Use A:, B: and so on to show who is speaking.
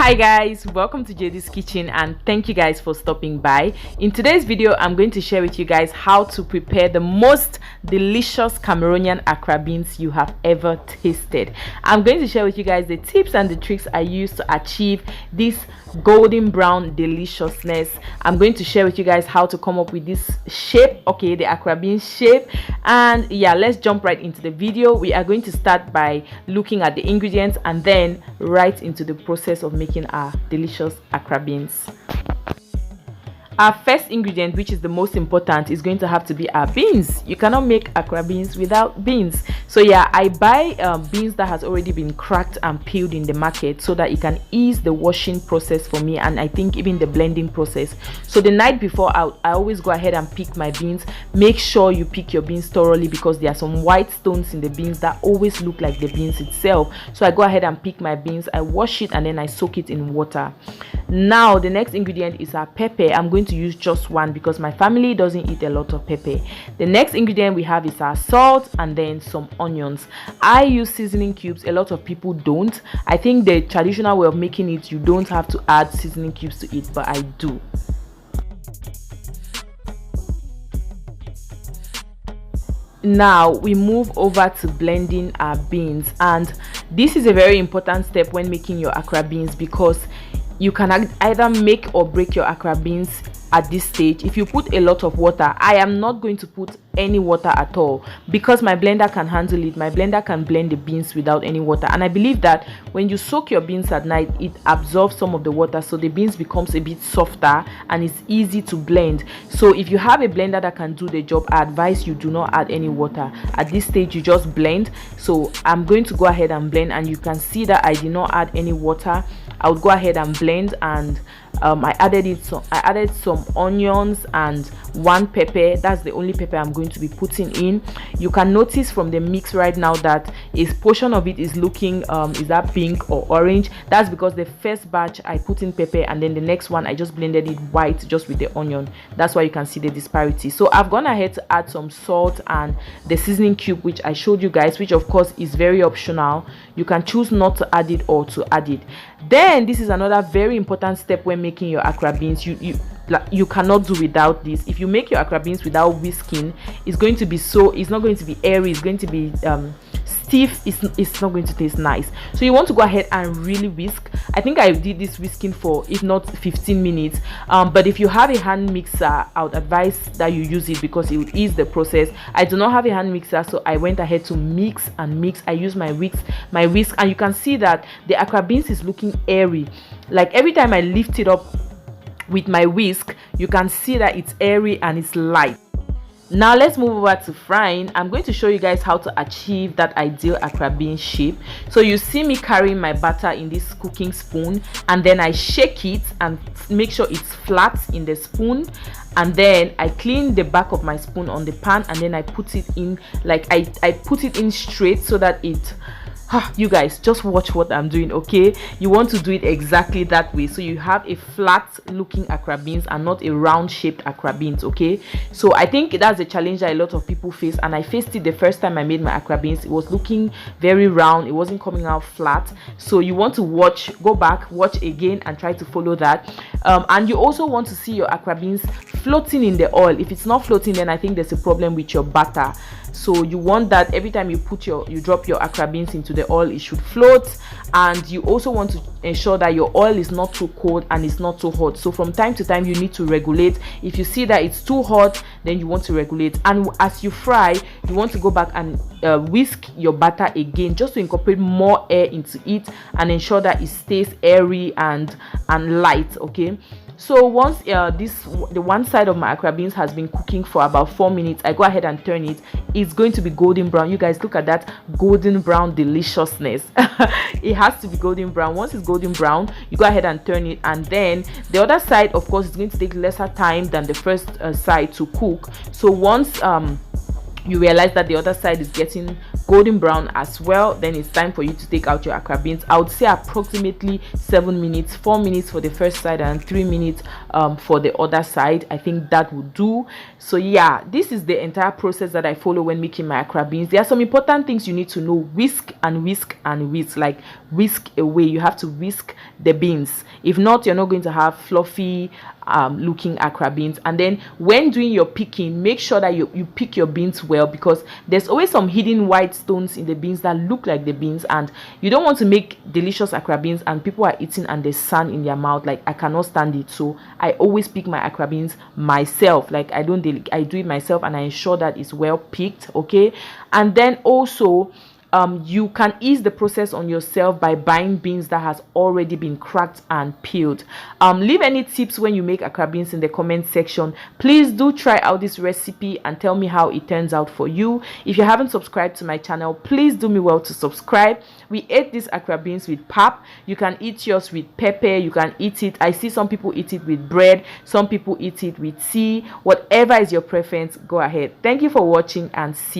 A: Hi guys, welcome to JD's Kitchen and thank you guys for stopping by. In today's video I'm going to share with you guys how to prepare the most delicious Cameroonian Accra beans you have ever tasted. I'm going to share with you guys the tips and the tricks I use to achieve this golden brown deliciousness. I'm going to share with you guys how to come up with this shape, okay, the Accra bean shape. And yeah, let's jump right into the video. We are going to start by looking at the ingredients and then right into the process of making our delicious Accra beans. Our first ingredient, which is the most important, is going to have to be our beans. You cannot make Accra beans without beans. So yeah, I buy beans that has already been cracked and peeled in the market so that it can ease the washing process for me, and I think even the blending process. So the night before, I always go ahead and pick my beans. Make sure you pick your beans thoroughly because there are some white stones in the beans that always look like the beans itself. So I go ahead and pick my beans, I wash it, and then I soak it in water. Now the next ingredient is our pepper. I'm going to use just one because my family doesn't eat a lot of pepper. The next ingredient we have is our salt and then some onions. I use seasoning cubes. A lot of people don't. I think the traditional way of making it, you don't have to add seasoning cubes to it, but I do. Now we move over to blending our beans, and this is a very important step when making your Accra beans because you can either make or break your Accra beans at this stage. If you put a lot of water, I am not going to put any water at all because my blender can handle it. My blender can blend the beans without any water, and I believe that when you soak your beans at night, it absorbs some of the water, so the beans becomes a bit softer and it's easy to blend. So if you have a blender that can do the job, I advise you do not add any water at this stage. You just blend. So I'm going to go ahead and blend, and you can see that I did not add any water. I would go ahead and blend, and I added some onions and one pepper. That's the only pepper I'm going to be putting in. You can notice from the mix right now that a portion of it is looking is that pink or orange. That's because the first batch I put in pepper, and then the next one I just blended it white just with the onion. That's why you can see the disparity. So I've gone ahead to add some salt and the seasoning cube, which I showed you guys, which of course is very optional. You can choose not to add it or to add it. Then this is another very important step when making your Accra beans. You cannot do without this. If you make your Accra beans without whisking, it's not going to be airy, it's going to be stiff. It's not going to taste nice. So you want to go ahead and really whisk. I think I did this whisking for if not 15 minutes, but if you have a hand mixer, I would advise that you use it because it will ease the process. I do not have a hand mixer, so I went ahead to mix and mix. I use my whisk, and you can see that the Accra beans is looking airy. Like every time I lift it up with my whisk, you can see that it's airy and it's light. Now let's move over to frying. I'm going to show you guys how to achieve that ideal Accra bean shape. So you see me carrying my batter in this cooking spoon, and then I shake it and make sure it's flat in the spoon, and then I clean the back of my spoon on the pan, and then I put it in, like I put it in straight so that it you guys just watch what I'm doing, okay? You want to do it exactly that way, so you have a flat looking Accra beans and not a round shaped Accra beans, okay? So I think that's a challenge that a lot of people face, and I faced it the first time I made my Accra beans. It was looking very round, it wasn't coming out flat. So you want to go back, watch again, and try to follow that. And you also want to see your Accra beans floating in the oil. If it's not floating, then I think there's a problem with your batter. So you want that every time you drop your Accra beans into the oil, it should float. And you also want to ensure that your oil is not too cold and it's not too hot. So from time to time you need to regulate. If you see that it's too hot, then you want to regulate. And as you fry, you want to go back and whisk your batter again just to incorporate more air into it and ensure that it stays airy and light, okay? So once the one side of my Accra beans has been cooking for about 4 minutes, I go ahead and turn it. It's going to be golden brown. You guys look at that golden brown deliciousness. It has to be golden brown. Once it's golden brown, you go ahead and turn it, and then the other side, of course, is going to take lesser time than the first side to cook. So once you realize that the other side is getting golden brown as well, then it's time for you to take out your Accra beans. I would say approximately 7 minutes, 4 minutes for the first side and 3 minutes for the other side. I think that would do. So yeah, this is the entire process that I follow when making my Accra beans. There are some important things you need to know: whisk and whisk and whisk. Like whisk away, you have to whisk the beans. If not, you're not going to have fluffy looking Accra beans. And then when doing your picking, make sure that you pick your beans well, because there's always some hidden white stones in the beans that look like the beans, and you don't want to make delicious Accra beans and people are eating and there's sand in their mouth. Like, I cannot stand it. So I always pick my Accra beans myself. Like, I do it myself, and I ensure that it's well picked. Okay. And then also, you can ease the process on yourself by buying beans that has already been cracked and peeled. Leave any tips when you make Accra beans in the comment section. Please do try out this recipe and tell me how it turns out for you. If you haven't subscribed to my channel, please do me well to subscribe. We ate these Accra beans with pap. You can eat yours with pepper. You can eat it, I see some people eat it with bread, some people eat it with tea. Whatever is your preference, go ahead. Thank you for watching, and see you.